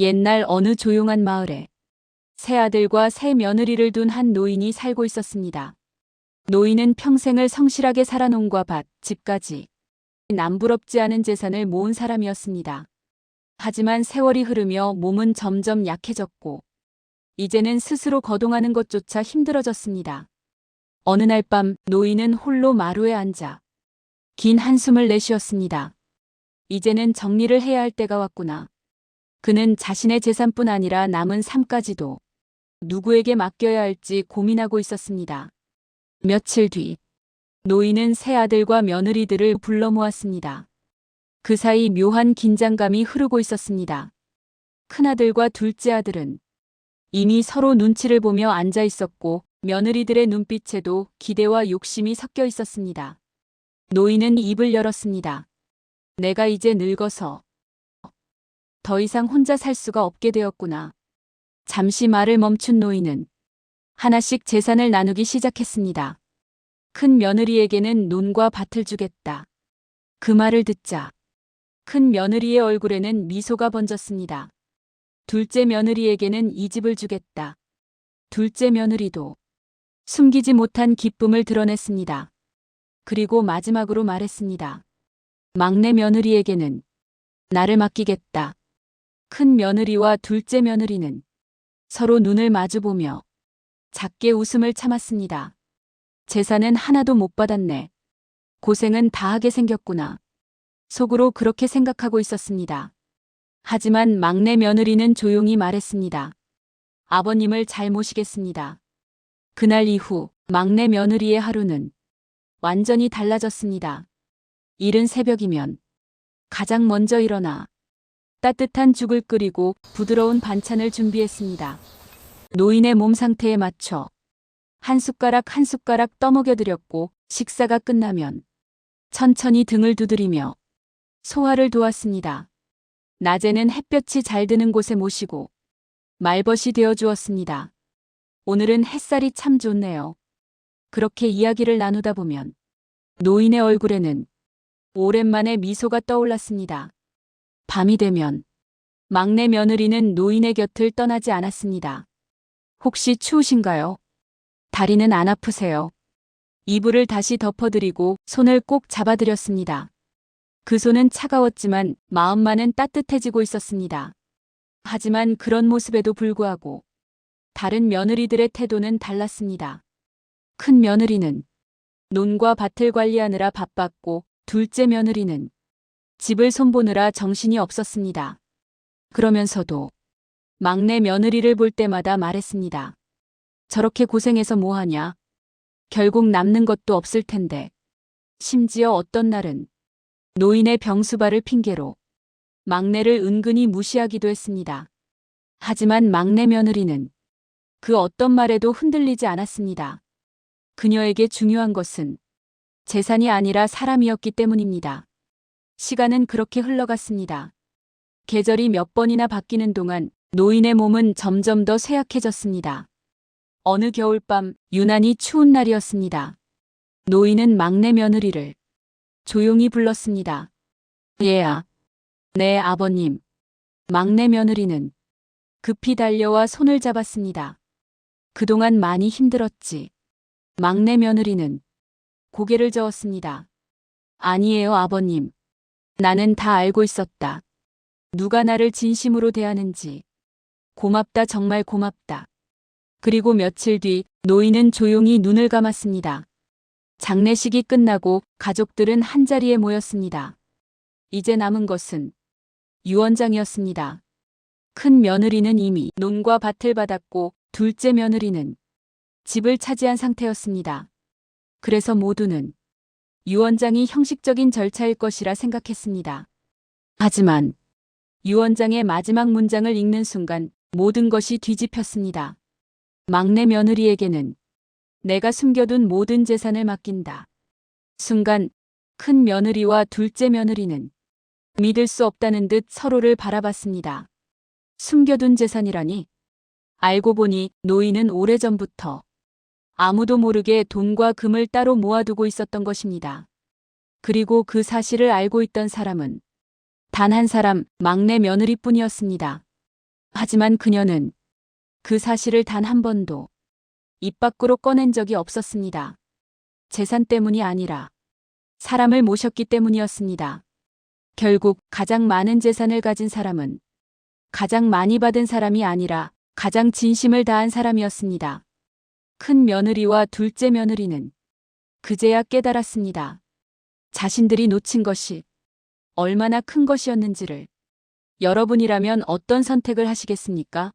옛날 어느 조용한 마을에 세 아들과 세 며느리를 둔 한 노인이 살고 있었습니다. 노인은 평생을 성실하게 살아 농과 밭, 집까지 남부럽지 않은 재산을 모은 사람이었습니다. 하지만 세월이 흐르며 몸은 점점 약해졌고 이제는 스스로 거동하는 것조차 힘들어졌습니다. 어느 날 밤 노인은 홀로 마루에 앉아 긴 한숨을 내쉬었습니다. 이제는 정리를 해야 할 때가 왔구나. 그는 자신의 재산뿐 아니라 남은 삶까지도 누구에게 맡겨야 할지 고민하고 있었습니다. 며칠 뒤 노인은 세 아들과 며느리들을 불러 모았습니다. 그 사이 묘한 긴장감이 흐르고 있었습니다. 큰아들과 둘째 아들은 이미 서로 눈치를 보며 앉아 있었고 며느리들의 눈빛에도 기대와 욕심이 섞여 있었습니다. 노인은 입을 열었습니다. 내가 이제 늙어서 더 이상 혼자 살 수가 없게 되었구나. 잠시 말을 멈춘 노인은 하나씩 재산을 나누기 시작했습니다. 큰 며느리에게는 논과 밭을 주겠다. 그 말을 듣자 큰 며느리의 얼굴에는 미소가 번졌습니다. 둘째 며느리에게는 이 집을 주겠다. 둘째 며느리도 숨기지 못한 기쁨을 드러냈습니다. 그리고 마지막으로 말했습니다. 막내 며느리에게는 나를 맡기겠다. 큰 며느리와 둘째 며느리는 서로 눈을 마주보며 작게 웃음을 참았습니다. 재산은 하나도 못 받았네. 고생은 다 하게 생겼구나. 속으로 그렇게 생각하고 있었습니다. 하지만 막내 며느리는 조용히 말했습니다. 아버님을 잘 모시겠습니다. 그날 이후 막내 며느리의 하루는 완전히 달라졌습니다. 이른 새벽이면 가장 먼저 일어나 따뜻한 죽을 끓이고 부드러운 반찬을 준비했습니다. 노인의 몸 상태에 맞춰 한 숟가락 한 숟가락 떠먹여 드렸고 식사가 끝나면 천천히 등을 두드리며 소화를 도왔습니다. 낮에는 햇볕이 잘 드는 곳에 모시고 말벗이 되어 주었습니다. 오늘은 햇살이 참 좋네요. 그렇게 이야기를 나누다 보면 노인의 얼굴에는 오랜만에 미소가 떠올랐습니다. 밤이 되면 막내 며느리는 노인의 곁을 떠나지 않았습니다. 혹시 추우신가요? 다리는 안 아프세요? 이불을 다시 덮어드리고 손을 꼭 잡아드렸습니다. 그 손은 차가웠지만 마음만은 따뜻해지고 있었습니다. 하지만 그런 모습에도 불구하고 다른 며느리들의 태도는 달랐습니다. 큰 며느리는 논과 밭을 관리하느라 바빴고 둘째 며느리는 집을 손보느라 정신이 없었습니다. 그러면서도 막내 며느리를 볼 때마다 말했습니다. 저렇게 고생해서 뭐하냐? 결국 남는 것도 없을 텐데. 심지어 어떤 날은 노인의 병수발을 핑계로 막내를 은근히 무시하기도 했습니다. 하지만 막내 며느리는 그 어떤 말에도 흔들리지 않았습니다. 그녀에게 중요한 것은 재산이 아니라 사람이었기 때문입니다. 시간은 그렇게 흘러갔습니다. 계절이 몇 번이나 바뀌는 동안 노인의 몸은 점점 더 쇠약해졌습니다. 어느 겨울밤 유난히 추운 날이었습니다. 노인은 막내 며느리를 조용히 불렀습니다. 얘야. 네, 아버님. 막내 며느리는 급히 달려와 손을 잡았습니다. 그동안 많이 힘들었지. 막내 며느리는 고개를 저었습니다. 아니에요, 아버님. 나는 다 알고 있었다. 누가 나를 진심으로 대하는지. 고맙다, 정말 고맙다. 그리고 며칠 뒤 노인은 조용히 눈을 감았습니다. 장례식이 끝나고 가족들은 한자리에 모였습니다. 이제 남은 것은 유언장이었습니다. 큰 며느리는 이미 논과 밭을 받았고 둘째 며느리는 집을 차지한 상태였습니다. 그래서 모두는 유언장이 형식적인 절차일 것이라 생각했습니다. 하지만 유언장의 마지막 문장을 읽는 순간 모든 것이 뒤집혔습니다. 막내 며느리에게는 내가 숨겨둔 모든 재산을 맡긴다. 순간 큰 며느리와 둘째 며느리는 믿을 수 없다는 듯 서로를 바라봤습니다. 숨겨둔 재산이라니? 알고 보니 노인은 오래전부터 아무도 모르게 돈과 금을 따로 모아두고 있었던 것입니다. 그리고 그 사실을 알고 있던 사람은 단 한 사람, 막내 며느리뿐이었습니다. 하지만 그녀는 그 사실을 단 한 번도 입 밖으로 꺼낸 적이 없었습니다. 재산 때문이 아니라 사람을 모셨기 때문이었습니다. 결국 가장 많은 재산을 가진 사람은 가장 많이 받은 사람이 아니라 가장 진심을 다한 사람이었습니다. 큰 며느리와 둘째 며느리는 그제야 깨달았습니다. 자신들이 놓친 것이 얼마나 큰 것이었는지를. 여러분이라면 어떤 선택을 하시겠습니까?